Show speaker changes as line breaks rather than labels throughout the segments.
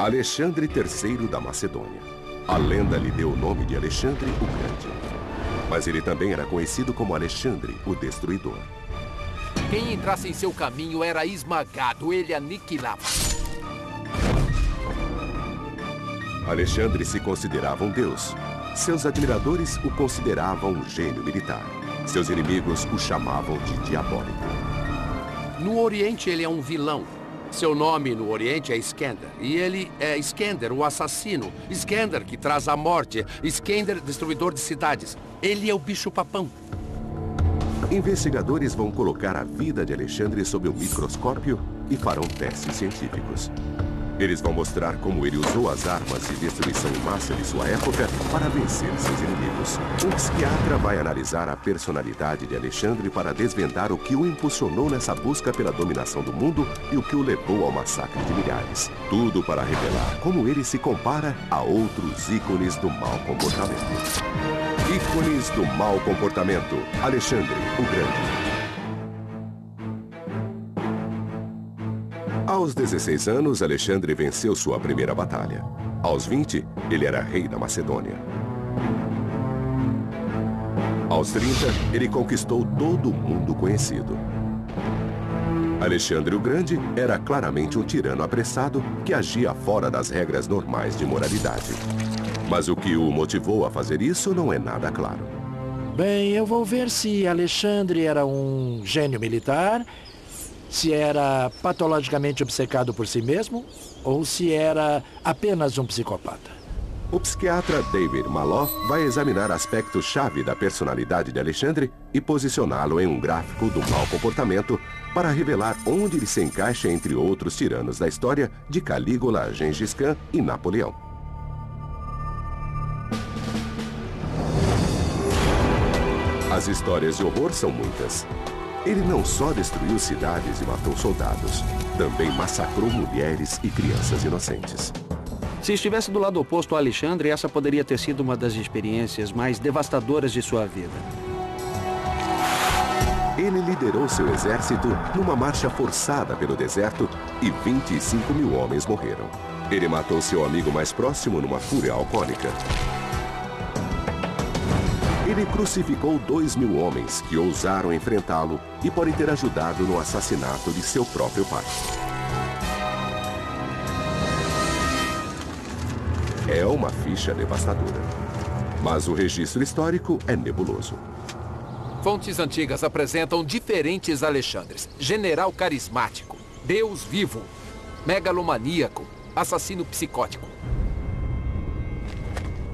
Alexandre III da Macedônia. A lenda lhe deu o nome de Alexandre o Grande. Mas ele também era conhecido como Alexandre o Destruidor.
Quem entrasse em seu caminho era esmagado, ele aniquilava.
Alexandre se considerava um deus. Seus admiradores o consideravam um gênio militar. Seus inimigos o chamavam de diabólico.
No Oriente, ele é um vilão. Seu nome no Oriente é Iskender. E ele é Iskender, o assassino. Iskender, que traz a morte. Iskender, destruidor de cidades. Ele é o bicho-papão.
Investigadores vão colocar a vida de Alexandre sob o microscópio e farão testes científicos. Eles vão mostrar como ele usou as armas de destruição em massa de sua época para vencer seus inimigos. Um psiquiatra vai analisar a personalidade de Alexandre para desvendar o que o impulsionou nessa busca pela dominação do mundo e o que o levou ao massacre de milhares. Tudo para revelar como ele se compara a outros ícones do mau comportamento. Ícones do mau comportamento. Alexandre o Grande. Aos 16 anos, Alexandre venceu sua primeira batalha. Aos 20, ele era rei da Macedônia. Aos 30, ele conquistou todo o mundo conhecido. Alexandre o Grande era claramente um tirano apressado que agia fora das regras normais de moralidade. Mas o que o motivou a fazer isso não é nada claro.
Bem, eu vou ver se Alexandre era um gênio militar, se era patologicamente obcecado por si mesmo ou se era apenas um psicopata.
O psiquiatra David Maloff vai examinar aspectos-chave da personalidade de Alexandre e posicioná-lo em um gráfico do mau comportamento para revelar onde ele se encaixa entre outros tiranos da história de Calígula, Gengis Khan e Napoleão. As histórias de horror são muitas. Ele não só destruiu cidades e matou soldados, também massacrou mulheres e crianças inocentes.
Se estivesse do lado oposto a Alexandre, essa poderia ter sido uma das experiências mais devastadoras de sua vida.
Ele liderou seu exército numa marcha forçada pelo deserto e 25 mil homens morreram. Ele matou seu amigo mais próximo numa fúria alcoólica. Ele crucificou 2.000 homens que ousaram enfrentá-lo e podem ter ajudado no assassinato de seu próprio pai. É uma ficha devastadora. Mas o registro histórico é nebuloso.
Fontes antigas apresentam diferentes Alexandres. General carismático, deus vivo, megalomaníaco, assassino psicótico.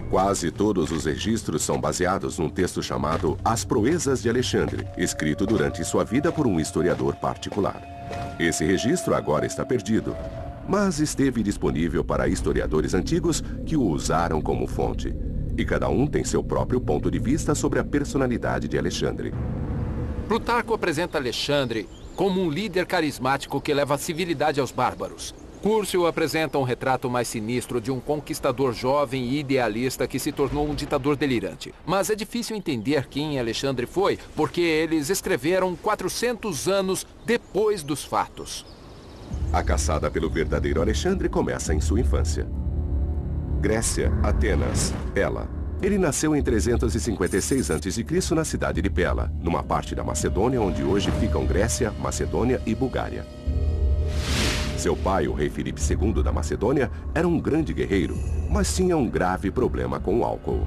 Quase todos os registros são baseados num texto chamado As Proezas de Alexandre, escrito durante sua vida por um historiador particular. Esse registro agora está perdido, mas esteve disponível para historiadores antigos que o usaram como fonte. E cada um tem seu próprio ponto de vista sobre a personalidade de Alexandre.
Plutarco apresenta Alexandre como um líder carismático que leva a civilidade aos bárbaros. Cúrcio apresenta um retrato mais sinistro de um conquistador jovem e idealista que se tornou um ditador delirante. Mas é difícil entender quem Alexandre foi, porque eles escreveram 400 anos depois dos fatos.
A caçada pelo verdadeiro Alexandre começa em sua infância. Grécia, Atenas, Pela. Ele nasceu em 356 a.C. na cidade de Pela, numa parte da Macedônia onde hoje ficam Grécia, Macedônia e Bulgária. Seu pai, o rei Filipe II da Macedônia, era um grande guerreiro, mas tinha um grave problema com o álcool.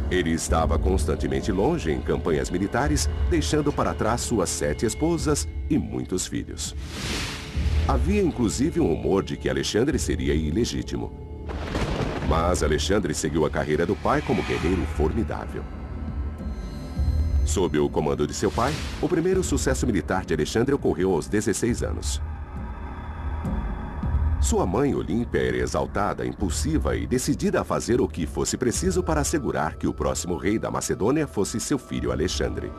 Ele estava constantemente longe em campanhas militares, deixando para trás suas 7 esposas e muitos filhos. Havia inclusive um rumor de que Alexandre seria ilegítimo. Mas Alexandre seguiu a carreira do pai como guerreiro formidável. Sob o comando de seu pai, o primeiro sucesso militar de Alexandre ocorreu aos 16 anos. Sua mãe, Olímpia, era exaltada, impulsiva e decidida a fazer o que fosse preciso para assegurar que o próximo rei da Macedônia fosse seu filho Alexandre.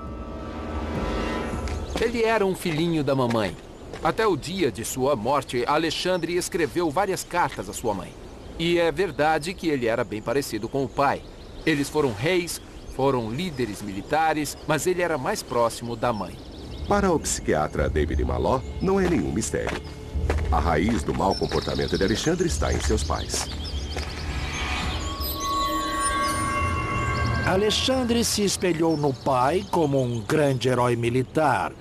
Ele era um filhinho da mamãe. Até o dia de sua morte, Alexandre escreveu várias cartas à sua mãe. E é verdade que ele era bem parecido com o pai. Eles foram reis, foram líderes militares, mas ele era mais próximo da mãe.
Para o psiquiatra David Maloff, não é nenhum mistério. A raiz do mau comportamento de Alexandre está em seus pais.
Alexandre se espelhou no pai como um grande herói militar,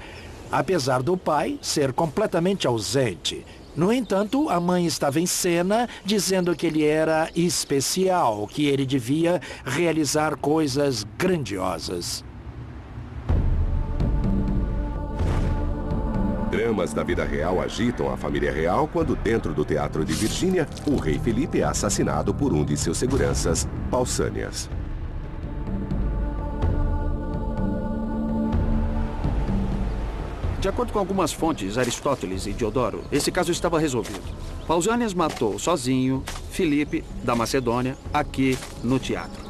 apesar do pai ser completamente ausente. No entanto, a mãe estava em cena, dizendo que ele era especial, que ele devia realizar coisas grandiosas.
Dramas da vida real agitam a família real quando, dentro do teatro de Virgínia, o rei Felipe é assassinado por um de seus seguranças, Pausanias.
De acordo com algumas fontes, Aristóteles e Diodoro, esse caso estava resolvido. Pausanias matou sozinho Filipe, da Macedônia, aqui no teatro.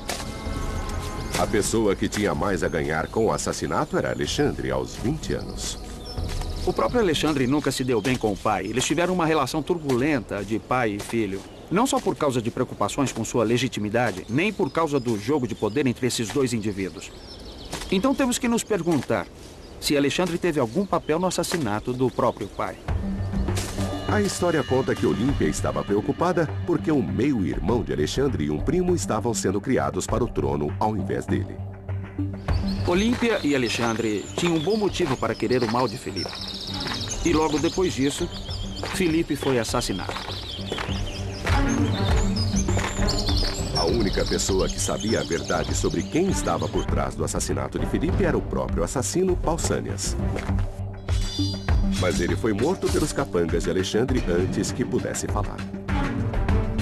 A pessoa que tinha mais a ganhar com o assassinato era Alexandre, aos 20 anos.
O próprio Alexandre nunca se deu bem com o pai. Eles tiveram uma relação turbulenta de pai e filho. Não só por causa de preocupações com sua legitimidade, nem por causa do jogo de poder entre esses dois indivíduos. Então temos que nos perguntar se Alexandre teve algum papel no assassinato do próprio pai.
A história conta que Olímpia estava preocupada porque um meio-irmão de Alexandre e um primo estavam sendo criados para o trono ao invés dele.
Olímpia e Alexandre tinham um bom motivo para querer o mal de Filipe. E logo depois disso, Filipe foi assassinado.
A única pessoa que sabia a verdade sobre quem estava por trás do assassinato de Filipe era o próprio assassino Pausanias. Mas ele foi morto pelos capangas de Alexandre antes que pudesse falar.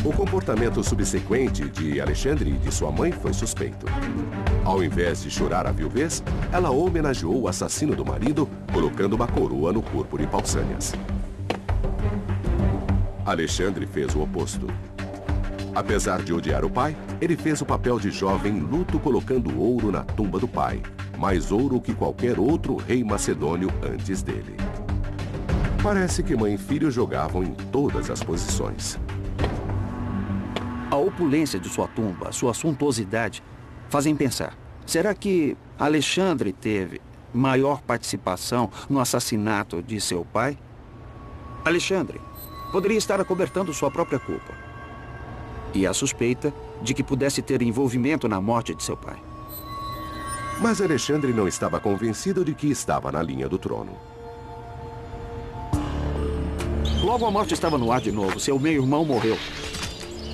O comportamento subsequente de Alexandre e de sua mãe foi suspeito. Ao invés de chorar a viuvez, ela homenageou o assassino do marido, colocando uma coroa no corpo de Pausanias. Alexandre fez o oposto. Apesar de odiar o pai, ele fez o papel de jovem luto colocando ouro na tumba do pai. Mais ouro que qualquer outro rei macedônio antes dele. Parece que mãe e filho jogavam em todas as posições.
A opulência de sua tumba, sua suntuosidade, fazem pensar. Será que Alexandre teve maior participação no assassinato de seu pai? Alexandre poderia estar acobertando sua própria culpa. E a suspeita de que pudesse ter envolvimento na morte de seu pai.
Mas Alexandre não estava convencido de que estava na linha do trono.
Logo a morte estava no ar de novo. Seu meio-irmão morreu.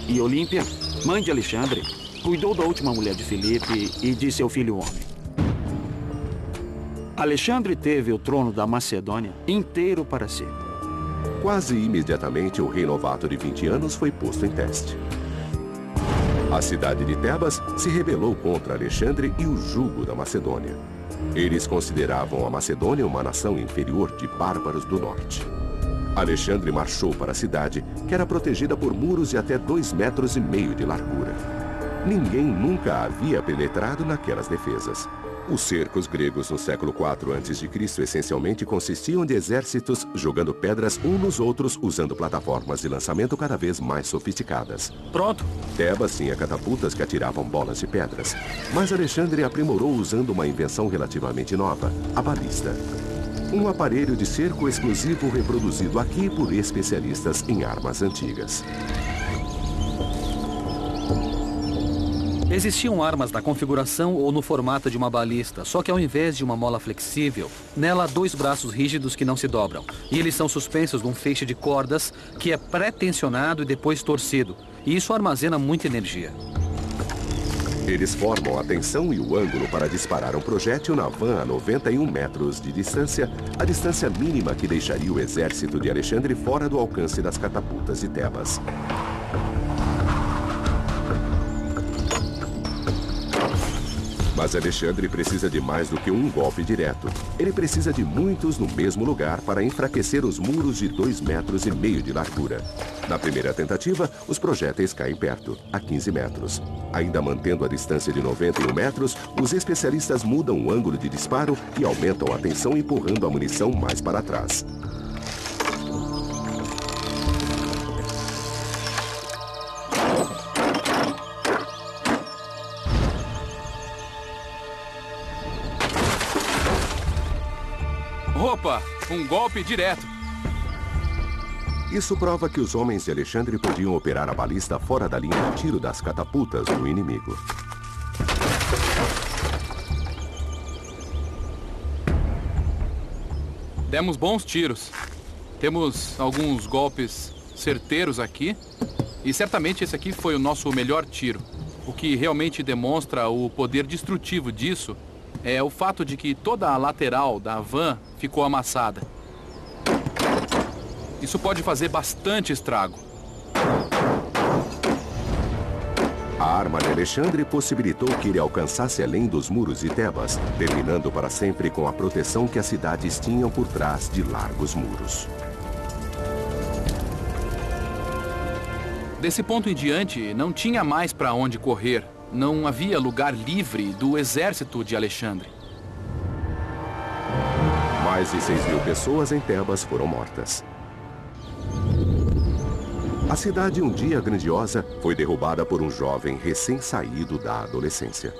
E Olímpia, mãe de Alexandre, cuidou da última mulher de Filipe e de seu filho homem. Alexandre teve o trono da Macedônia inteiro para si.
Quase imediatamente, o rei novato de 20 anos foi posto em teste. A cidade de Tebas se rebelou contra Alexandre e o jugo da Macedônia. Eles consideravam a Macedônia uma nação inferior de bárbaros do norte. Alexandre marchou para a cidade, que era protegida por muros de até 2,5 metros de largura. Ninguém nunca havia penetrado naquelas defesas. Os cercos gregos no século IV a.C. essencialmente consistiam de exércitos jogando pedras uns nos outros usando plataformas de lançamento cada vez mais sofisticadas.
Pronto.
Tebas tinha catapultas que atiravam bolas de pedras, mas Alexandre aprimorou usando uma invenção relativamente nova, a balista. Um aparelho de cerco exclusivo reproduzido aqui por especialistas em armas antigas.
Existiam armas na configuração ou no formato de uma balista, só que ao invés de uma mola flexível, nela há 2 braços rígidos que não se dobram. E eles são suspensos num feixe de cordas que é pré-tensionado e depois torcido. E isso armazena muita energia.
Eles formam a tensão e o ângulo para disparar um projétil na van a 91 metros de distância, a distância mínima que deixaria o exército de Alexandre fora do alcance das catapultas de Tebas. Mas Alexandre precisa de mais do que um golpe direto. Ele precisa de muitos no mesmo lugar para enfraquecer os muros de 2,5 metros de largura. Na primeira tentativa, os projéteis caem perto, a 15 metros. Ainda mantendo a distância de 91 metros, os especialistas mudam o ângulo de disparo e aumentam a tensão empurrando a munição mais para trás.
Opa! Um golpe direto.
Isso prova que os homens de Alexandre podiam operar a balista fora da linha de tiro das catapultas do inimigo.
Demos bons tiros. Temos alguns golpes certeiros aqui. E certamente esse aqui foi o nosso melhor tiro. O que realmente demonstra o poder destrutivo disso é o fato de que toda a lateral da van ficou amassada. Isso pode fazer bastante estrago.
A arma de Alexandre possibilitou que ele alcançasse além dos muros de Tebas, terminando para sempre com a proteção que as cidades tinham por trás de largos muros.
Desse ponto em diante, não tinha mais para onde correr. Não havia lugar livre do exército de Alexandre.
Mais de 6.000 pessoas em Tebas foram mortas. A cidade, um dia grandiosa, foi derrubada por um jovem recém-saído da adolescência.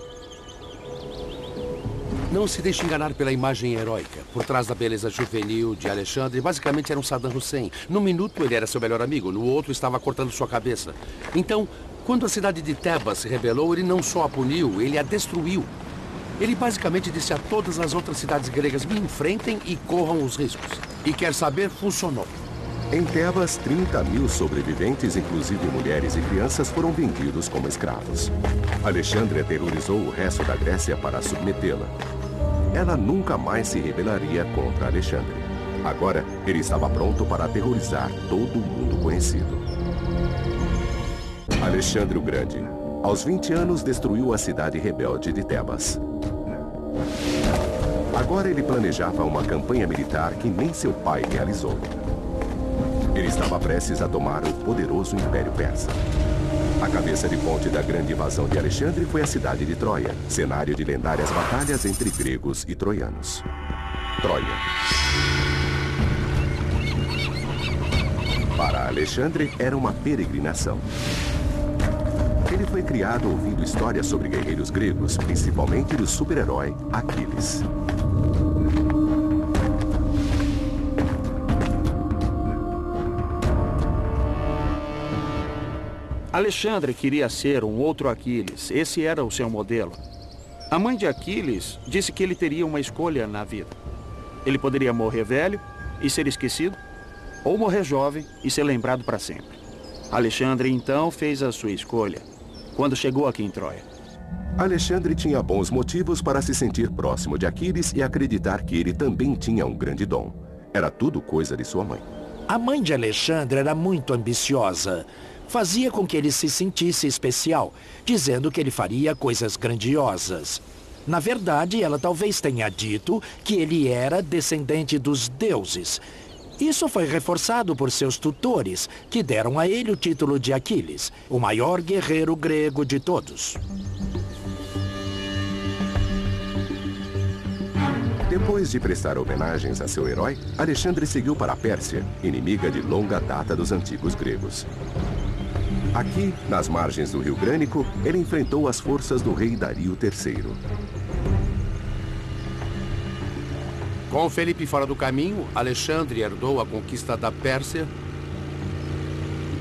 Não se deixe enganar pela imagem heróica. Por trás da beleza juvenil de Alexandre, basicamente era um Saddam Hussein. Num minuto ele era seu melhor amigo, no outro estava cortando sua cabeça. Então, quando a cidade de Tebas se rebelou, ele não só a puniu, ele a destruiu. Ele basicamente disse a todas as outras cidades gregas: me enfrentem e corram os riscos. E quer saber, funcionou.
Em Tebas, 30.000 sobreviventes, inclusive mulheres e crianças, foram vendidos como escravos. Alexandre aterrorizou o resto da Grécia para submetê-la. Ela nunca mais se rebelaria contra Alexandre. Agora, ele estava pronto para aterrorizar todo o mundo conhecido. Alexandre o Grande, aos 20 anos, destruiu a cidade rebelde de Tebas. Agora ele planejava uma campanha militar que nem seu pai realizou. Ele estava prestes a tomar o poderoso Império Persa. A cabeça de ponte da grande invasão de Alexandre foi a cidade de Troia, cenário de lendárias batalhas entre gregos e troianos. Troia. Para Alexandre, era uma peregrinação. Ele foi criado ouvindo histórias sobre guerreiros gregos, principalmente do super-herói Aquiles.
Alexandre queria ser um outro Aquiles. Esse era o seu modelo. A mãe de Aquiles disse que ele teria uma escolha na vida. Ele poderia morrer velho e ser esquecido, ou morrer jovem e ser lembrado para sempre. Alexandre, então, fez a sua escolha quando chegou aqui em Troia.
Alexandre tinha bons motivos para se sentir próximo de Aquiles e acreditar que ele também tinha um grande dom. Era tudo coisa de sua mãe.
A mãe de Alexandre era muito ambiciosa. Fazia com que ele se sentisse especial, dizendo que ele faria coisas grandiosas. Na verdade, ela talvez tenha dito que ele era descendente dos deuses. Isso foi reforçado por seus tutores, que deram a ele o título de Aquiles, o maior guerreiro grego de todos.
Depois de prestar homenagens a seu herói, Alexandre seguiu para a Pérsia, inimiga de longa data dos antigos gregos. Aqui, nas margens do rio Grânico, ele enfrentou as forças do rei Dario III.
Com Felipe fora do caminho, Alexandre herdou a conquista da Pérsia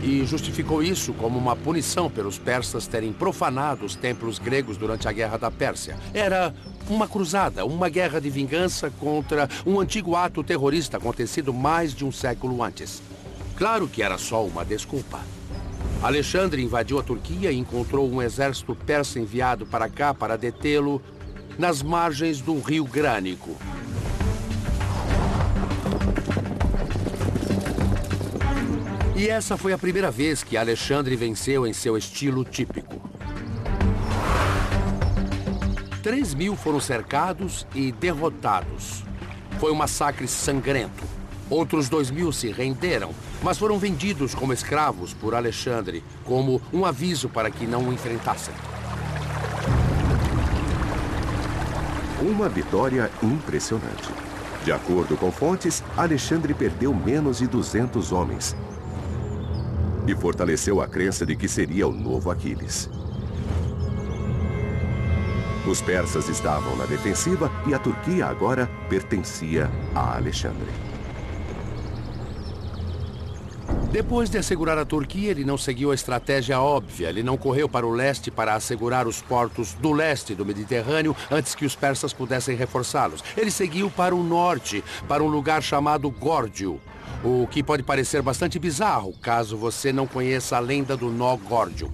e justificou isso como uma punição pelos persas terem profanado os templos gregos durante a Guerra da Pérsia. Era uma cruzada, uma guerra de vingança contra um antigo ato terrorista acontecido mais de um século antes. Claro que era só uma desculpa. Alexandre invadiu a Turquia e encontrou um exército persa enviado para cá para detê-lo nas margens do rio Grânico. E essa foi a primeira vez que Alexandre venceu em seu estilo típico. 3.000 foram cercados e derrotados. Foi um massacre sangrento. Outros 2.000 se renderam, mas foram vendidos como escravos por Alexandre, como um aviso para que não o enfrentassem.
Uma vitória impressionante. De acordo com fontes, Alexandre perdeu menos de 200 homens e fortaleceu a crença de que seria o novo Aquiles. Os persas estavam na defensiva e a Turquia agora pertencia a Alexandre.
Depois de assegurar a Turquia, ele não seguiu a estratégia óbvia. Ele não correu para o leste para assegurar os portos do leste do Mediterrâneo antes que os persas pudessem reforçá-los. Ele seguiu para o norte, para um lugar chamado Górdio, o que pode parecer bastante bizarro, caso você não conheça a lenda do nó Górdio.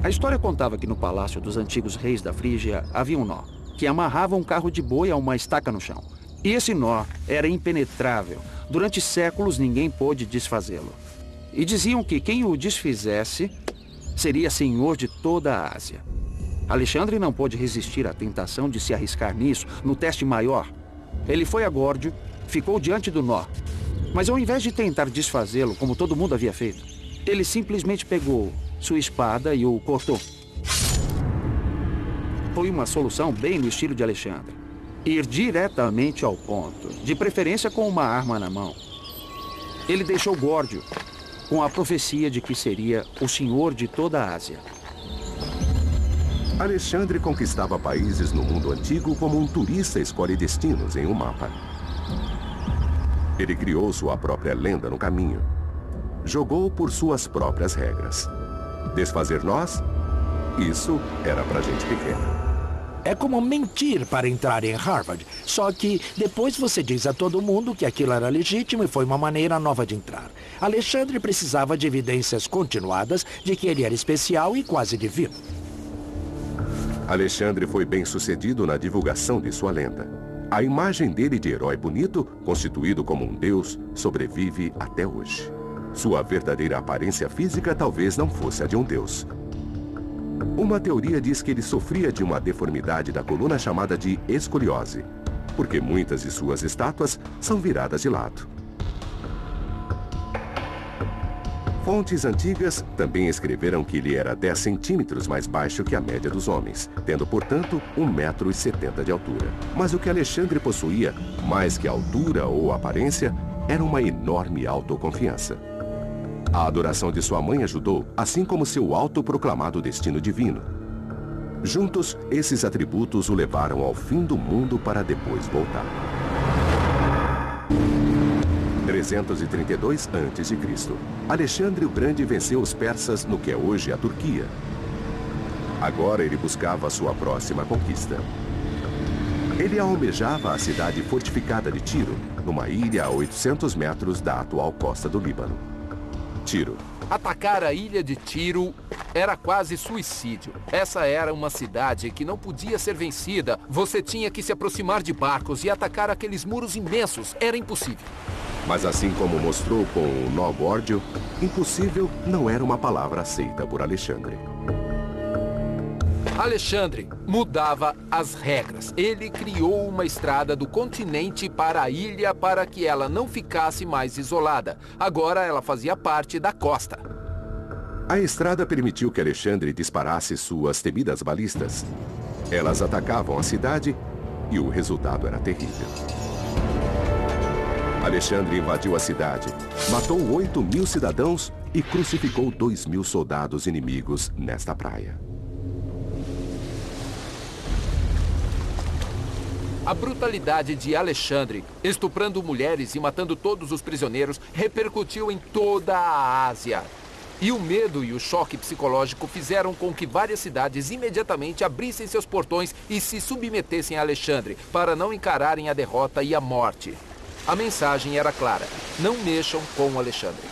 A história contava que no palácio dos antigos reis da Frígia havia um nó, que amarrava um carro de boi a uma estaca no chão. E esse nó era impenetrável. Durante séculos ninguém pôde desfazê-lo. E diziam que quem o desfizesse seria senhor de toda a Ásia. Alexandre não pôde resistir à tentação de se arriscar nisso, no teste maior. Ele foi a Górdio, ficou diante do nó. Mas ao invés de tentar desfazê-lo, como todo mundo havia feito, ele simplesmente pegou sua espada e o cortou. Foi uma solução bem no estilo de Alexandre. Ir diretamente ao ponto, de preferência com uma arma na mão. Ele deixou Górdio com a profecia de que seria o senhor de toda a Ásia.
Alexandre conquistava países no mundo antigo como um turista escolhe destinos em um mapa. Ele criou sua própria lenda no caminho. Jogou por suas próprias regras. Desfazer nós? Isso era pra gente pequena.
É como mentir para entrar em Harvard. Só que depois você diz a todo mundo que aquilo era legítimo e foi uma maneira nova de entrar. Alexandre precisava de evidências continuadas de que ele era especial e quase divino.
Alexandre foi bem-sucedido na divulgação de sua lenda. A imagem dele de herói bonito, constituído como um deus, sobrevive até hoje. Sua verdadeira aparência física talvez não fosse a de um deus. Uma teoria diz que ele sofria de uma deformidade da coluna chamada de escoliose, porque muitas de suas estátuas são viradas de lado. Fontes antigas também escreveram que ele era 10 centímetros mais baixo que a média dos homens, tendo, portanto, 1,70 m de altura. Mas o que Alexandre possuía, mais que altura ou aparência, era uma enorme autoconfiança. A adoração de sua mãe ajudou, assim como seu autoproclamado destino divino. Juntos, esses atributos o levaram ao fim do mundo para depois voltar. 332 a.C. Alexandre o Grande venceu os persas no que é hoje a Turquia. Agora ele buscava sua próxima conquista. Ele almejava a cidade fortificada de Tiro, numa ilha a 800 metros da atual costa do Líbano. Tiro.
Atacar a ilha de Tiro era quase suicídio. Essa era uma cidade que não podia ser vencida. Você tinha que se aproximar de barcos e atacar aqueles muros imensos. Era impossível.
Mas assim como mostrou com o nó Górdio, impossível não era uma palavra aceita por Alexandre.
Alexandre mudava as regras. Ele criou uma estrada do continente para a ilha para que ela não ficasse mais isolada. Agora ela fazia parte da costa.
A estrada permitiu que Alexandre disparasse suas temidas balistas. Elas atacavam a cidade e o resultado era terrível. Alexandre invadiu a cidade, matou 8.000 cidadãos e crucificou 2.000 soldados inimigos nesta praia.
A brutalidade de Alexandre, estuprando mulheres e matando todos os prisioneiros, repercutiu em toda a Ásia. E o medo e o choque psicológico fizeram com que várias cidades imediatamente abrissem seus portões e se submetessem a Alexandre, para não encararem a derrota e a morte. A mensagem era clara: não mexam com Alexandre.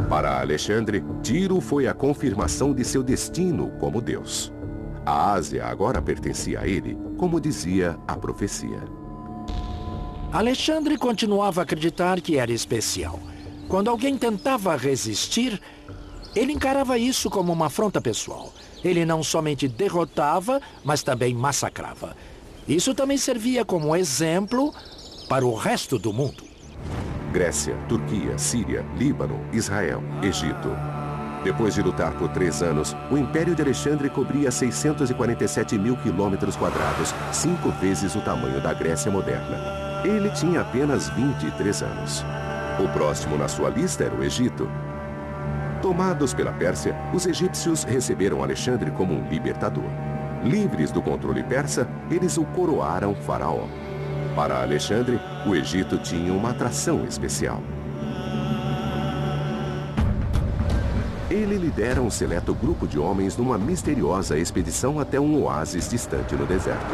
Para Alexandre, Tiro foi a confirmação de seu destino como Deus. A Ásia agora pertencia a ele, como dizia a profecia.
Alexandre continuava a acreditar que era especial. Quando alguém tentava resistir, ele encarava isso como uma afronta pessoal. Ele não somente derrotava, mas também massacrava. Isso também servia como exemplo para o resto do mundo.
Grécia, Turquia, Síria, Líbano, Israel, Egito. Depois de lutar por 3 anos, o Império de Alexandre cobria 647.000 quilômetros quadrados, 5 vezes o tamanho da Grécia moderna. Ele tinha apenas 23 anos. O próximo na sua lista era o Egito. Tomados pela Pérsia, os egípcios receberam Alexandre como um libertador. Livres do controle persa, eles o coroaram faraó. Para Alexandre, o Egito tinha uma atração especial. Ele lidera um seleto grupo de homens numa misteriosa expedição até um oásis distante no deserto.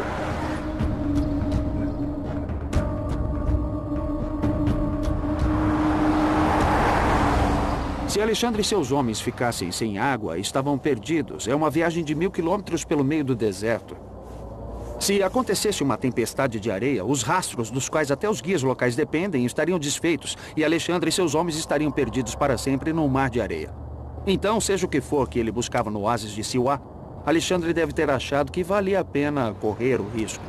Se Alexandre e seus homens ficassem sem água, estavam perdidos. É uma viagem de 1000 quilômetros pelo meio do deserto. Se acontecesse uma tempestade de areia, os rastros dos quais até os guias locais dependem estariam desfeitos e Alexandre e seus homens estariam perdidos para sempre num mar de areia. Então, seja o que for que ele buscava no oásis de Siwa, Alexandre deve ter achado que valia a pena correr o risco.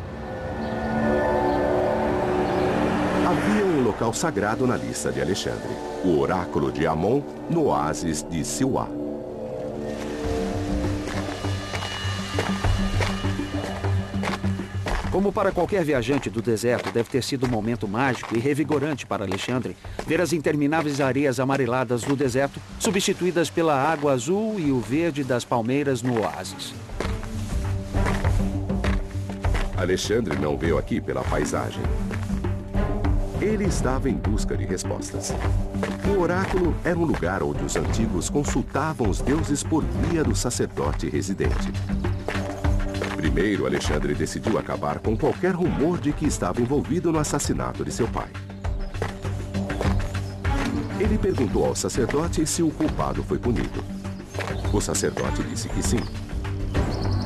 Havia um local sagrado na lista de Alexandre, o oráculo de Amon, no oásis de Siwa.
Como para qualquer viajante do deserto, deve ter sido um momento mágico e revigorante para Alexandre ver as intermináveis areias amareladas do deserto substituídas pela água azul e o verde das palmeiras no oásis.
Alexandre não veio aqui pela paisagem. Ele estava em busca de respostas. O oráculo era um lugar onde os antigos consultavam os deuses por via do sacerdote residente. Primeiro, Alexandre decidiu acabar com qualquer rumor de que estava envolvido no assassinato de seu pai. Ele perguntou ao sacerdote se o culpado foi punido. O sacerdote disse que sim.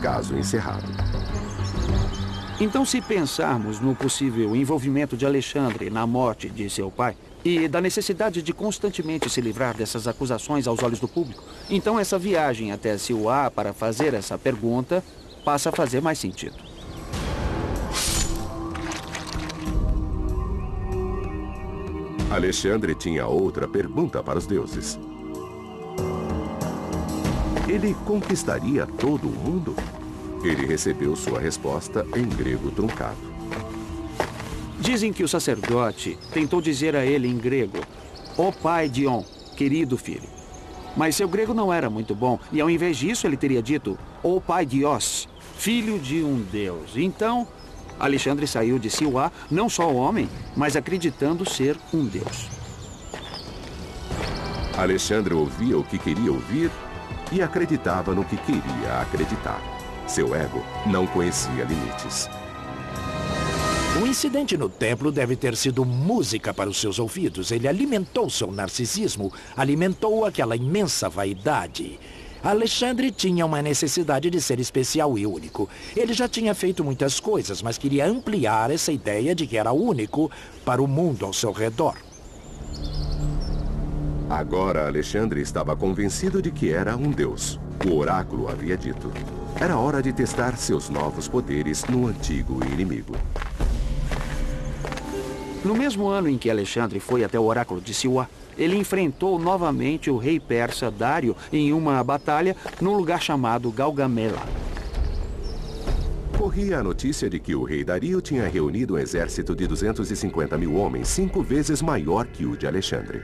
Caso encerrado.
Então, se pensarmos no possível envolvimento de Alexandre na morte de seu pai e da necessidade de constantemente se livrar dessas acusações aos olhos do público, então essa viagem até Siwa para fazer essa pergunta passa a fazer mais sentido.
Alexandre tinha outra pergunta para os deuses. Ele conquistaria todo o mundo? Ele recebeu sua resposta em grego truncado.
Dizem que o sacerdote tentou dizer a ele em grego, "Ó pai Dion, querido filho." Mas seu grego não era muito bom, e ao invés disso ele teria dito, "Ó pai Dios, filho de um deus." Então, Alexandre saiu de Siwa não só homem, mas acreditando ser um deus.
Alexandre ouvia o que queria ouvir e acreditava no que queria acreditar. Seu ego não conhecia limites.
O incidente no templo deve ter sido música para os seus ouvidos. Ele alimentou seu narcisismo, alimentou aquela imensa vaidade. Alexandre tinha uma necessidade de ser especial e único. Ele já tinha feito muitas coisas, mas queria ampliar essa ideia de que era único para o mundo ao seu redor.
Agora Alexandre estava convencido de que era um deus. O oráculo havia dito. Era hora de testar seus novos poderes no antigo inimigo.
No mesmo ano em que Alexandre foi até o oráculo de Siwa, ele enfrentou novamente o rei persa Dário em uma batalha num lugar chamado Gaugamela.
Corria a notícia de que o rei Dario tinha reunido um exército de 250 mil homens, 5 vezes maior que o de Alexandre.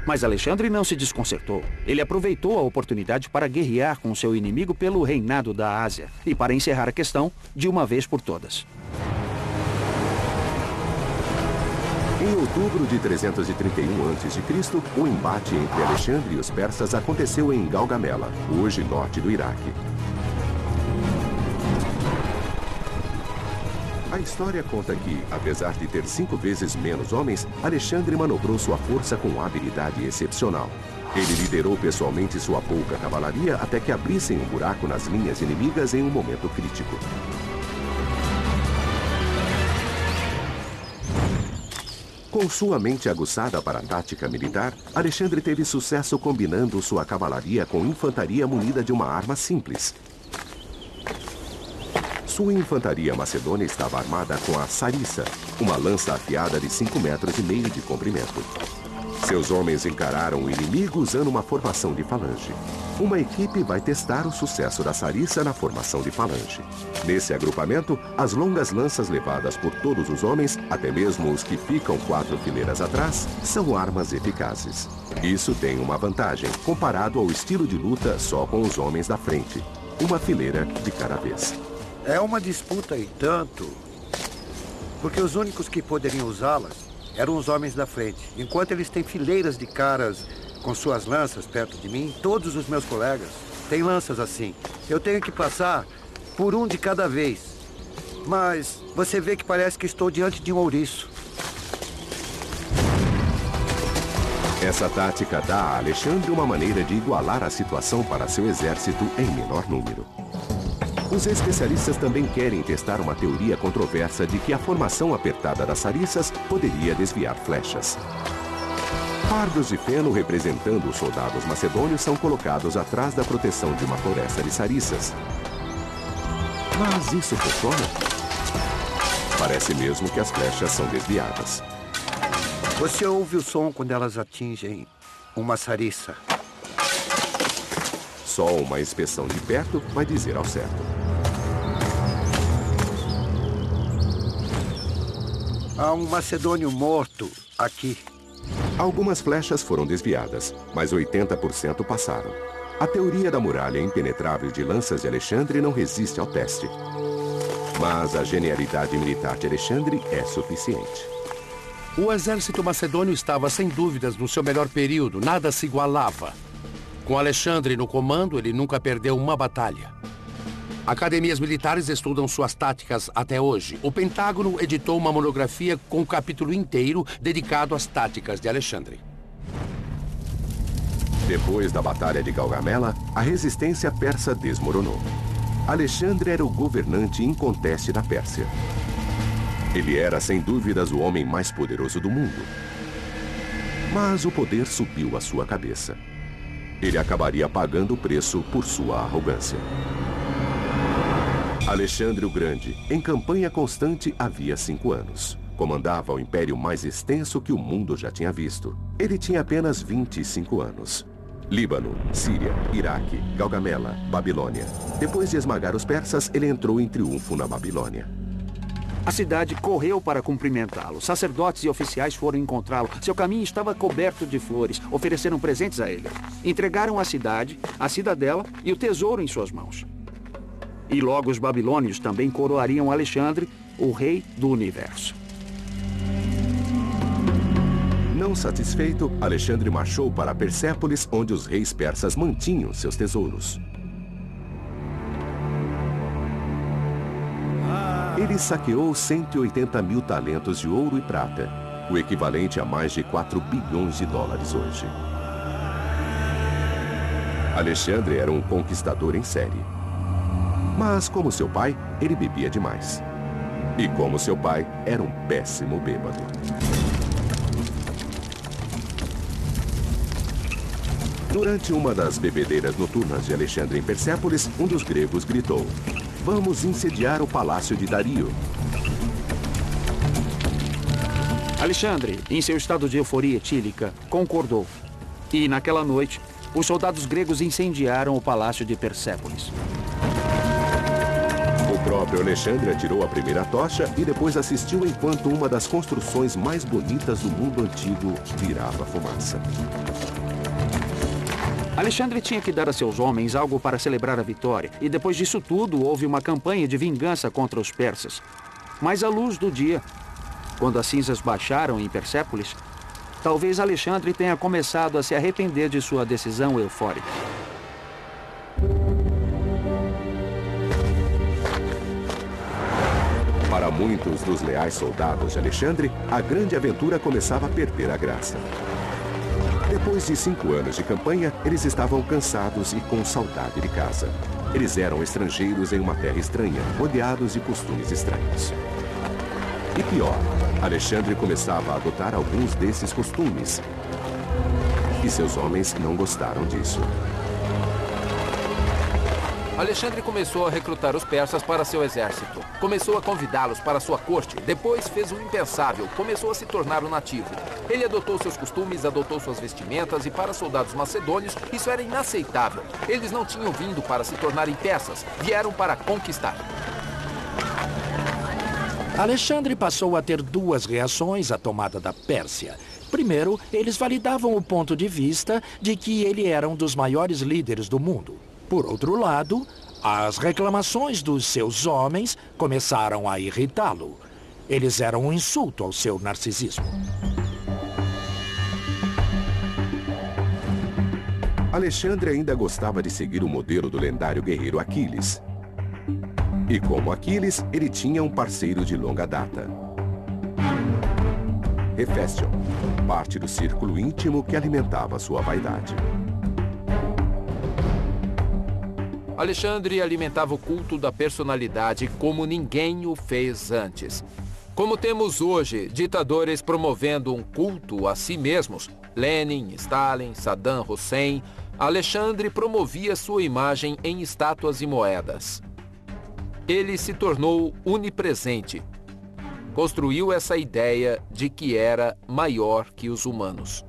Mas Alexandre não se desconcertou. Ele aproveitou a oportunidade para guerrear com seu inimigo pelo reinado da Ásia e para encerrar a questão de uma vez por todas.
Em outubro de 331 a.C., o embate entre Alexandre e os persas aconteceu em Gaugamela, hoje norte do Iraque. A história conta que, apesar de ter 5 vezes menos homens, Alexandre manobrou sua força com habilidade excepcional. Ele liderou pessoalmente sua pouca cavalaria até que abrissem um buraco nas linhas inimigas em um momento crítico. Com sua mente aguçada para a tática militar, Alexandre teve sucesso combinando sua cavalaria com infantaria munida de uma arma simples. Sua infantaria macedônia estava armada com a sarissa, uma lança afiada de 5,5 metros de comprimento. Seus homens encararam o inimigo usando uma formação de falange. Uma equipe vai testar o sucesso da sarissa na formação de falange. Nesse agrupamento, as longas lanças levadas por todos os homens, até mesmo os que ficam 4 fileiras atrás, são armas eficazes. Isso tem uma vantagem, comparado ao estilo de luta só com os homens da frente. Uma fileira de cada vez.
É uma disputa e tanto, porque os únicos que poderiam usá-las eram os homens da frente, enquanto eles têm fileiras de caras com suas lanças perto de mim. Todos os meus colegas têm lanças assim. Eu tenho que passar por um de cada vez. Mas você vê que parece que estou diante de um ouriço.
Essa tática dá a Alexandre uma maneira de igualar a situação para seu exército em menor número. Os especialistas também querem testar uma teoria controversa de que a formação apertada das sariças poderia desviar flechas. Fardos de feno representando os soldados macedônios são colocados atrás da proteção de uma floresta de sariças. Mas isso funciona? Parece mesmo que as flechas são desviadas.
Você ouve o som quando elas atingem uma sariça.
Só uma inspeção de perto vai dizer ao certo.
Há um macedônio morto aqui.
Algumas flechas foram desviadas, mas 80% passaram. A teoria da muralha impenetrável de lanças de Alexandre não resiste ao teste. Mas a genialidade militar de Alexandre é suficiente.
O exército macedônio estava, sem dúvidas, no seu melhor período. Nada se igualava. Com Alexandre no comando, ele nunca perdeu uma batalha. Academias militares estudam suas táticas até hoje. O Pentágono editou uma monografia com um capítulo inteiro dedicado às táticas de Alexandre.
Depois da Batalha de Gaugamela, a resistência persa desmoronou. Alexandre era o governante inconteste da Pérsia. Ele era, sem dúvidas, o homem mais poderoso do mundo. Mas o poder subiu à sua cabeça. Ele acabaria pagando o preço por sua arrogância. Alexandre o Grande, em campanha constante havia 5 anos. Comandava o império mais extenso que o mundo já tinha visto. Ele tinha apenas 25 anos. Líbano, Síria, Iraque, Gaugamela, Babilônia. Depois de esmagar os persas, ele entrou em triunfo na Babilônia.
A cidade correu para cumprimentá-lo. Sacerdotes e oficiais foram encontrá-lo. Seu caminho estava coberto de flores. Ofereceram presentes a ele. Entregaram a cidade, a cidadela e o tesouro em suas mãos. E logo os babilônios também coroariam Alexandre, o rei do universo.
Não satisfeito, Alexandre marchou para Persépolis, onde os reis persas mantinham seus tesouros. Ele saqueou 180 mil talentos de ouro e prata, o equivalente a mais de 4 bilhões de dólares hoje. Alexandre era um conquistador em série. Mas, como seu pai, ele bebia demais. E como seu pai, era um péssimo bêbado. Durante uma das bebedeiras noturnas de Alexandre em Persépolis, um dos gregos gritou: "Vamos incendiar o palácio de Dario."
Alexandre, em seu estado de euforia etílica, concordou. E, naquela noite, os soldados gregos incendiaram o palácio de Persépolis.
O próprio Alexandre atirou a primeira tocha e depois assistiu enquanto uma das construções mais bonitas do mundo antigo virava fumaça.
Alexandre tinha que dar a seus homens algo para celebrar a vitória. E depois disso tudo, houve uma campanha de vingança contra os persas. Mas à luz do dia, quando as cinzas baixaram em Persépolis, talvez Alexandre tenha começado a se arrepender de sua decisão eufórica.
Para muitos dos leais soldados de Alexandre, a grande aventura começava a perder a graça. Depois de 5 anos de campanha, eles estavam cansados e com saudade de casa. Eles eram estrangeiros em uma terra estranha, rodeados de costumes estranhos. E pior, Alexandre começava a adotar alguns desses costumes. E seus homens não gostaram disso.
Alexandre começou a recrutar os persas para seu exército. Começou a convidá-los para sua corte. Depois fez o impensável. Começou a se tornar um nativo. Ele adotou seus costumes, adotou suas vestimentas e para soldados macedônios isso era inaceitável. Eles não tinham vindo para se tornarem persas. Vieram para conquistar.
Alexandre passou a ter 2 reações à tomada da Pérsia. Primeiro, eles validavam o ponto de vista de que ele era um dos maiores líderes do mundo. Por outro lado, as reclamações dos seus homens começaram a irritá-lo. Eles eram um insulto ao seu narcisismo.
Alexandre ainda gostava de seguir o modelo do lendário guerreiro Aquiles. E como Aquiles, ele tinha um parceiro de longa data. Heféstion, parte do círculo íntimo que alimentava sua vaidade.
Alexandre alimentava o culto da personalidade como ninguém o fez antes. Como temos hoje ditadores promovendo um culto a si mesmos, Lenin, Stalin, Saddam Hussein, Alexandre promovia sua imagem em estátuas e moedas. Ele se tornou onipresente. Construiu essa ideia de que era maior que os humanos.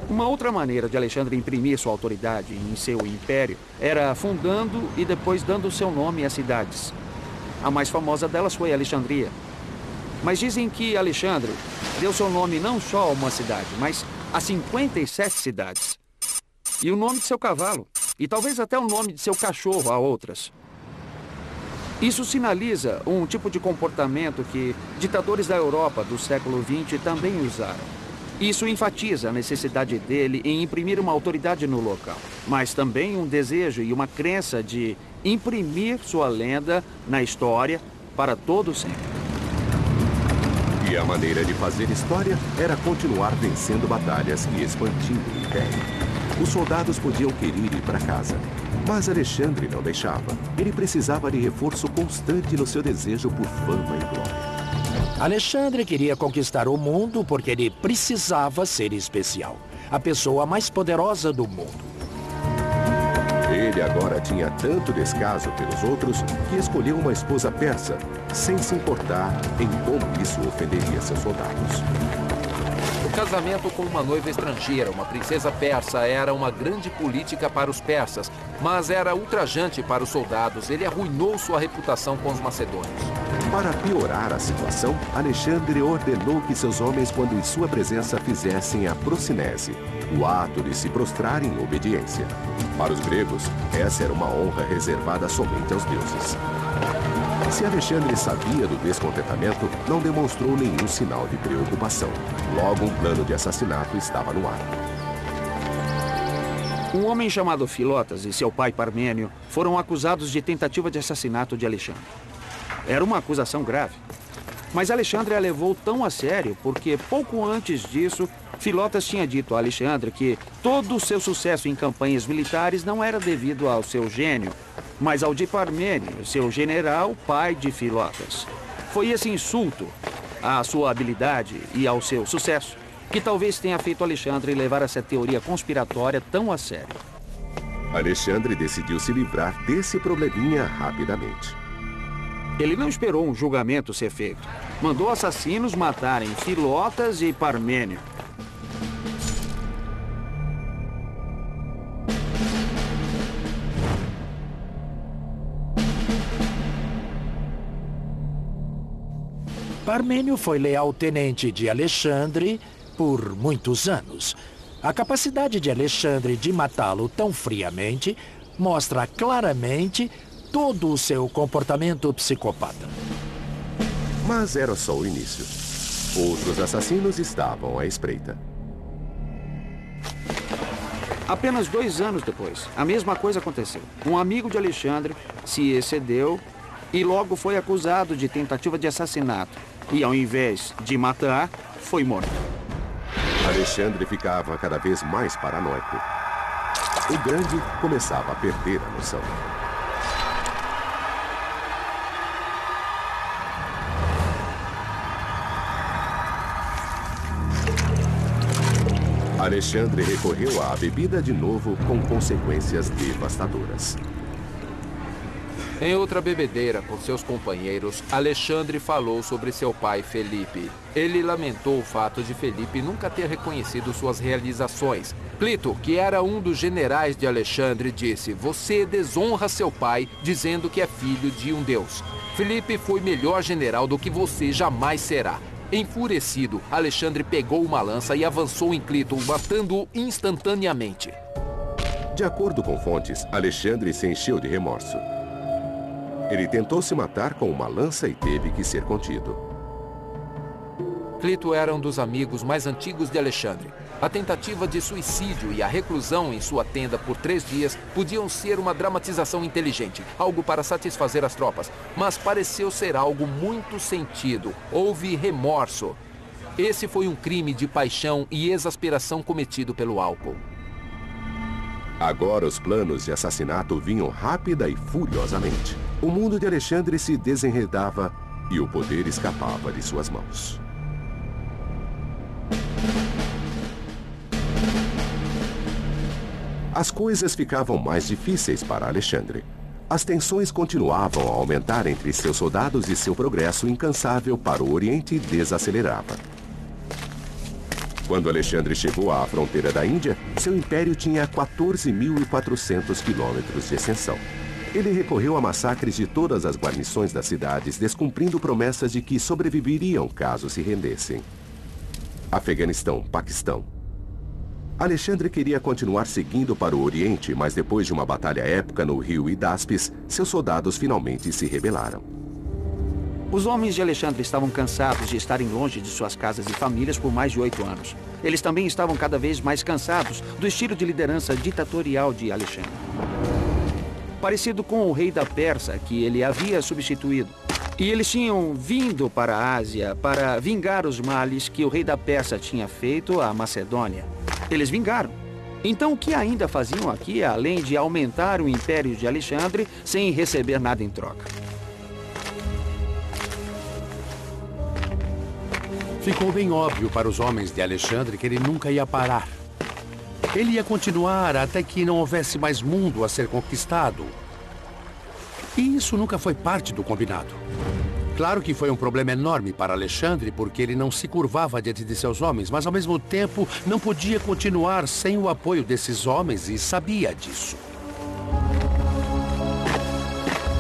Uma outra maneira de Alexandre imprimir sua autoridade em seu império era fundando e depois dando seu nome a cidades. A mais famosa delas foi Alexandria. Mas dizem que Alexandre deu seu nome não só a uma cidade, mas a 57 cidades. E o nome de seu cavalo, e talvez até o nome de seu cachorro a outras. Isso sinaliza um tipo de comportamento que ditadores da Europa do século XX também usaram. Isso enfatiza a necessidade dele em imprimir uma autoridade no local, mas também um desejo e uma crença de imprimir sua lenda na história para todo sempre.
E a maneira de fazer história era continuar vencendo batalhas e expandindo o império. Os soldados podiam querer ir para casa, mas Alexandre não deixava. Ele precisava de reforço constante no seu desejo por fama e glória.
Alexandre queria conquistar o mundo porque ele precisava ser especial. A pessoa mais poderosa do mundo.
Ele agora tinha tanto descaso pelos outros que escolheu uma esposa persa, sem se importar em como isso ofenderia seus soldados.
O casamento com uma noiva estrangeira, uma princesa persa, era uma grande política para os persas, mas era ultrajante para os soldados. Ele arruinou sua reputação com os macedônios.
Para piorar a situação, Alexandre ordenou que seus homens, quando em sua presença, fizessem a prosinese, o ato de se prostrar em obediência. Para os gregos, essa era uma honra reservada somente aos deuses. Se Alexandre sabia do descontentamento, não demonstrou nenhum sinal de preocupação. Logo, um plano de assassinato estava no ar.
Um homem chamado Filotas e seu pai Parmênio foram acusados de tentativa de assassinato de Alexandre. Era uma acusação grave. Mas Alexandre a levou tão a sério porque, pouco antes disso, Filotas tinha dito a Alexandre que todo o seu sucesso em campanhas militares não era devido ao seu gênio, mas ao de Parmênio, seu general, pai de Filotas. Foi esse insulto à sua habilidade e ao seu sucesso que talvez tenha feito Alexandre levar essa teoria conspiratória tão a sério.
Alexandre decidiu se livrar desse probleminha rapidamente.
Ele não esperou um julgamento ser feito. Mandou assassinos matarem Filotas e Parmênio.
Parmênio foi leal tenente de Alexandre por muitos anos. A capacidade de Alexandre de matá-lo tão friamente mostra claramente todo o seu comportamento psicopata.
Mas era só o início. Outros assassinos estavam à espreita.
Apenas 2 anos depois, a mesma coisa aconteceu. Um amigo de Alexandre se excedeu e logo foi acusado de tentativa de assassinato. E ao invés de matar, foi morto.
Alexandre ficava cada vez mais paranoico. O grande começava a perder a noção. Alexandre recorreu à bebida de novo com consequências devastadoras.
Em outra bebedeira com seus companheiros, Alexandre falou sobre seu pai Felipe. Ele lamentou o fato de Felipe nunca ter reconhecido suas realizações. Clito, que era um dos generais de Alexandre, disse: "Você desonra seu pai dizendo que é filho de um deus. Felipe foi melhor general do que você jamais será." Enfurecido, Alexandre pegou uma lança e avançou em Clito, matando-o instantaneamente.
De acordo com fontes, Alexandre se encheu de remorso. Ele tentou se matar com uma lança e teve que ser contido.
Clito era um dos amigos mais antigos de Alexandre. A tentativa de suicídio e a reclusão em sua tenda por 3 dias podiam ser uma dramatização inteligente, algo para satisfazer as tropas, mas pareceu ser algo muito sentido. Houve remorso. Esse foi um crime de paixão e exasperação cometido pelo álcool.
Agora os planos de assassinato vinham rápida e furiosamente. O mundo de Alexandre se desenredava e o poder escapava de suas mãos. As coisas ficavam mais difíceis para Alexandre. As tensões continuavam a aumentar entre seus soldados e seu progresso incansável para o Oriente desacelerava. Quando Alexandre chegou à fronteira da Índia, seu império tinha 14.400 quilômetros de extensão. Ele recorreu a massacres de todas as guarnições das cidades, descumprindo promessas de que sobreviveriam caso se rendessem. Afeganistão, Paquistão. Alexandre queria continuar seguindo para o Oriente, mas depois de uma batalha épica no rio Hidaspes, seus soldados finalmente se rebelaram.
Os homens de Alexandre estavam cansados de estarem longe de suas casas e famílias por mais de 8 anos. Eles também estavam cada vez mais cansados do estilo de liderança ditatorial de Alexandre. Parecido com o rei da Pérsia, que ele havia substituído. E eles tinham vindo para a Ásia para vingar os males que o rei da Pérsia tinha feito à Macedônia. Eles vingaram. Então, o que ainda faziam aqui, além de aumentar o império de Alexandre sem receber nada em troca?
Ficou bem óbvio para os homens de Alexandre que ele nunca ia parar. Ele ia continuar até que não houvesse mais mundo a ser conquistado. E isso nunca foi parte do combinado. Claro que foi um problema enorme para Alexandre, porque ele não se curvava diante de seus homens, mas ao mesmo tempo não podia continuar sem o apoio desses homens e sabia disso.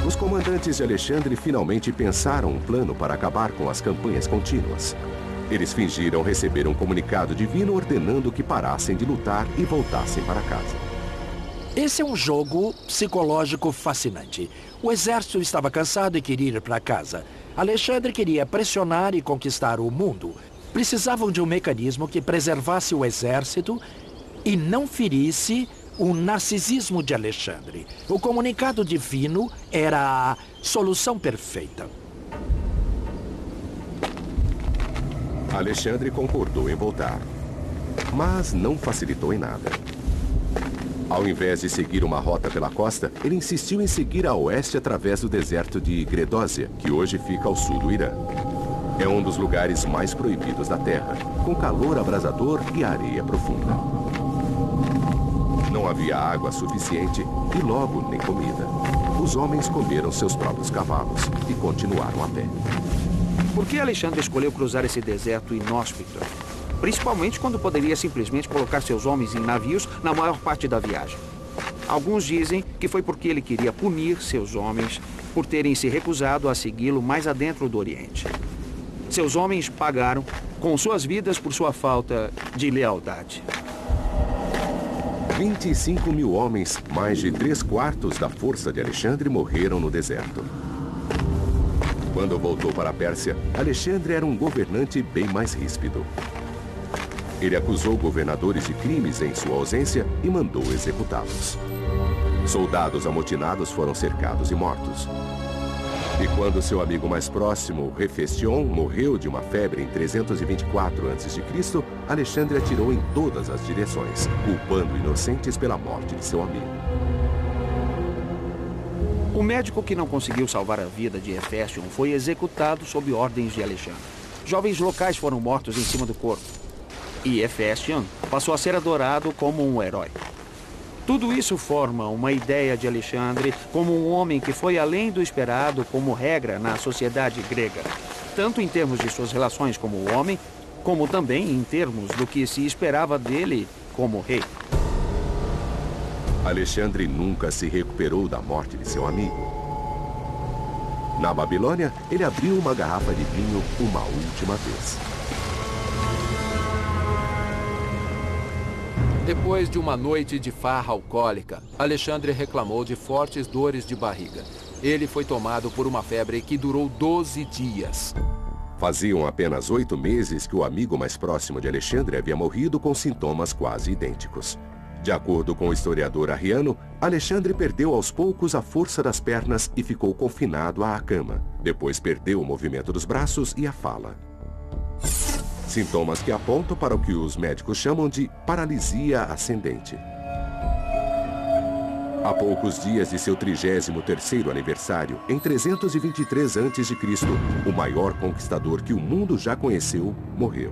Os comandantes de Alexandre finalmente pensaram um plano para acabar com as campanhas contínuas. Eles fingiram receber um comunicado divino ordenando que parassem de lutar e voltassem para casa.
Esse é um jogo psicológico fascinante. O exército estava cansado e queria ir para casa. Alexandre queria pressionar e conquistar o mundo. Precisavam de um mecanismo que preservasse o exército e não ferisse o narcisismo de Alexandre. O comunicado divino era a solução perfeita.
Alexandre concordou em voltar, mas não facilitou em nada. Ao invés de seguir uma rota pela costa, ele insistiu em seguir a oeste através do deserto de Gredósia, que hoje fica ao sul do Irã. É um dos lugares mais proibidos da Terra, com calor abrasador e areia profunda. Não havia água suficiente e logo nem comida. Os homens comeram seus próprios cavalos e continuaram a pé.
Por que Alexandre escolheu cruzar esse deserto inóspito? Principalmente quando poderia simplesmente colocar seus homens em navios na maior parte da viagem. Alguns dizem que foi porque ele queria punir seus homens por terem se recusado a segui-lo mais adentro do Oriente. Seus homens pagaram com suas vidas por sua falta de lealdade.
25.000 homens, mais de 3/4 da força de Alexandre, morreram no deserto. Quando voltou para a Pérsia, Alexandre era um governante bem mais ríspido. Ele acusou governadores de crimes em sua ausência e mandou executá-los. Soldados amotinados foram cercados e mortos. E quando seu amigo mais próximo, Hefestion, morreu de uma febre em 324 a.C., Alexandre atirou em todas as direções, culpando inocentes pela morte de seu amigo.
O médico que não conseguiu salvar a vida de Hefestion foi executado sob ordens de Alexandre. Jovens locais foram mortos em cima do corpo. E Hefestion passou a ser adorado como um herói. Tudo isso forma uma ideia de Alexandre como um homem que foi além do esperado como regra na sociedade grega, tanto em termos de suas relações como homem, como também em termos do que se esperava dele como rei.
Alexandre nunca se recuperou da morte de seu amigo. Na Babilônia, ele abriu uma garrafa de vinho uma última vez.
Depois de uma noite de farra alcoólica, Alexandre reclamou de fortes dores de barriga. Ele foi tomado por uma febre que durou 12 dias.
Faziam apenas 8 meses que o amigo mais próximo de Alexandre havia morrido com sintomas quase idênticos. De acordo com o historiador Arriano, Alexandre perdeu aos poucos a força das pernas e ficou confinado à cama. Depois perdeu o movimento dos braços e a fala. Sintomas que apontam para o que os médicos chamam de paralisia ascendente. Há poucos dias de seu 33º aniversário, em 323 a.C., o maior conquistador que o mundo já conheceu, morreu.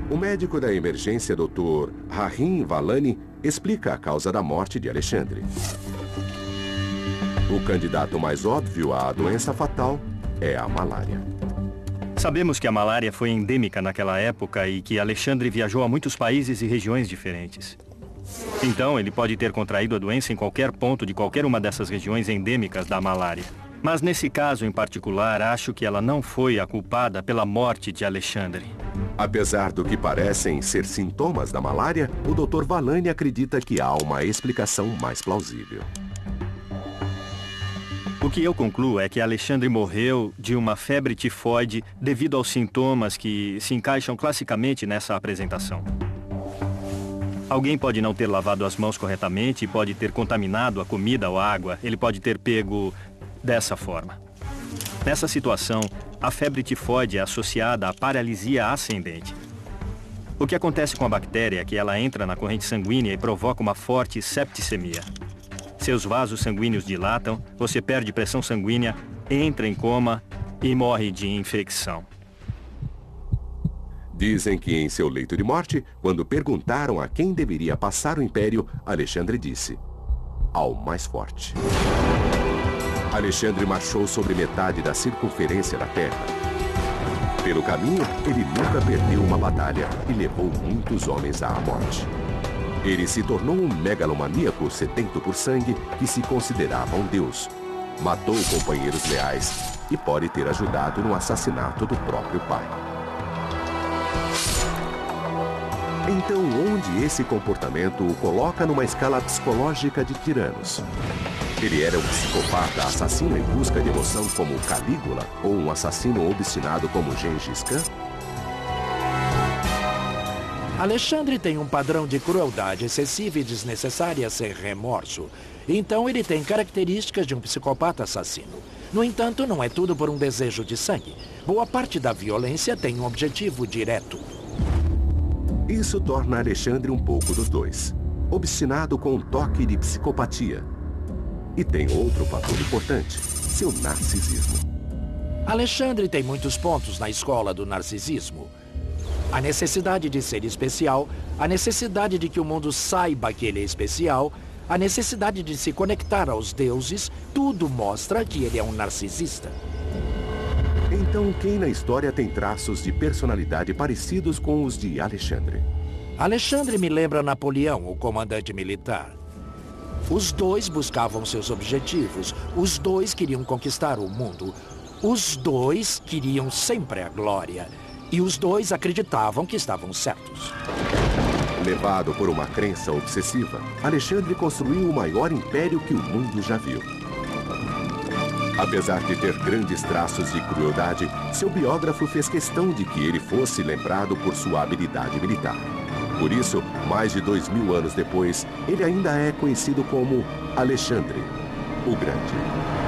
O médico da emergência, Dr. Rahim Valani, explica a causa da morte de Alexandre. O candidato mais óbvio à doença fatal é a malária.
Sabemos que a malária foi endêmica naquela época e que Alexandre viajou a muitos países e regiões diferentes. Então, ele pode ter contraído a doença em qualquer ponto de qualquer uma dessas regiões endêmicas da malária. Mas nesse caso em particular, acho que ela não foi a culpada pela morte de Alexandre.
Apesar do que parecem ser sintomas da malária, o Dr. Valani acredita que há uma explicação mais plausível.
O que eu concluo é que Alexandre morreu de uma febre tifoide devido aos sintomas que se encaixam classicamente nessa apresentação. Alguém pode não ter lavado as mãos corretamente e pode ter contaminado a comida ou a água. Ele pode ter pego dessa forma. Nessa situação, a febre tifoide é associada à paralisia ascendente. O que acontece com a bactéria é que ela entra na corrente sanguínea e provoca uma forte septicemia. Seus vasos sanguíneos dilatam, você perde pressão sanguínea, entra em coma e morre de infecção.
Dizem que em seu leito de morte, quando perguntaram a quem deveria passar o império, Alexandre disse: ao mais forte. Alexandre marchou sobre metade da circunferência da Terra. Pelo caminho, ele nunca perdeu uma batalha e levou muitos homens à morte. Ele se tornou um megalomaníaco sedento por sangue que se considerava um deus. Matou companheiros leais e pode ter ajudado no assassinato do próprio pai. Então, onde esse comportamento o coloca numa escala psicológica de tiranos? Ele era um psicopata assassino em busca de emoção como Calígula ou um assassino obstinado como Gengis Khan?
Alexandre tem um padrão de crueldade excessiva e desnecessária sem remorso. Então ele tem características de um psicopata assassino. No entanto, não é tudo por um desejo de sangue. Boa parte da violência tem um objetivo direto.
Isso torna Alexandre um pouco dos dois. Obstinado com um toque de psicopatia. E tem outro fator importante, seu narcisismo.
Alexandre tem muitos pontos na escola do narcisismo. A necessidade de ser especial, a necessidade de que o mundo saiba que ele é especial, a necessidade de se conectar aos deuses, tudo mostra que ele é um narcisista.
Então, quem na história tem traços de personalidade parecidos com os de Alexandre?
Alexandre me lembra Napoleão, o comandante militar. Os dois buscavam seus objetivos, os dois queriam conquistar o mundo, os dois queriam sempre a glória. E os dois acreditavam que estavam certos.
Levado por uma crença obsessiva, Alexandre construiu o maior império que o mundo já viu. Apesar de ter grandes traços de crueldade, seu biógrafo fez questão de que ele fosse lembrado por sua habilidade militar. Por isso, mais de 2000 anos depois, ele ainda é conhecido como Alexandre, o Grande.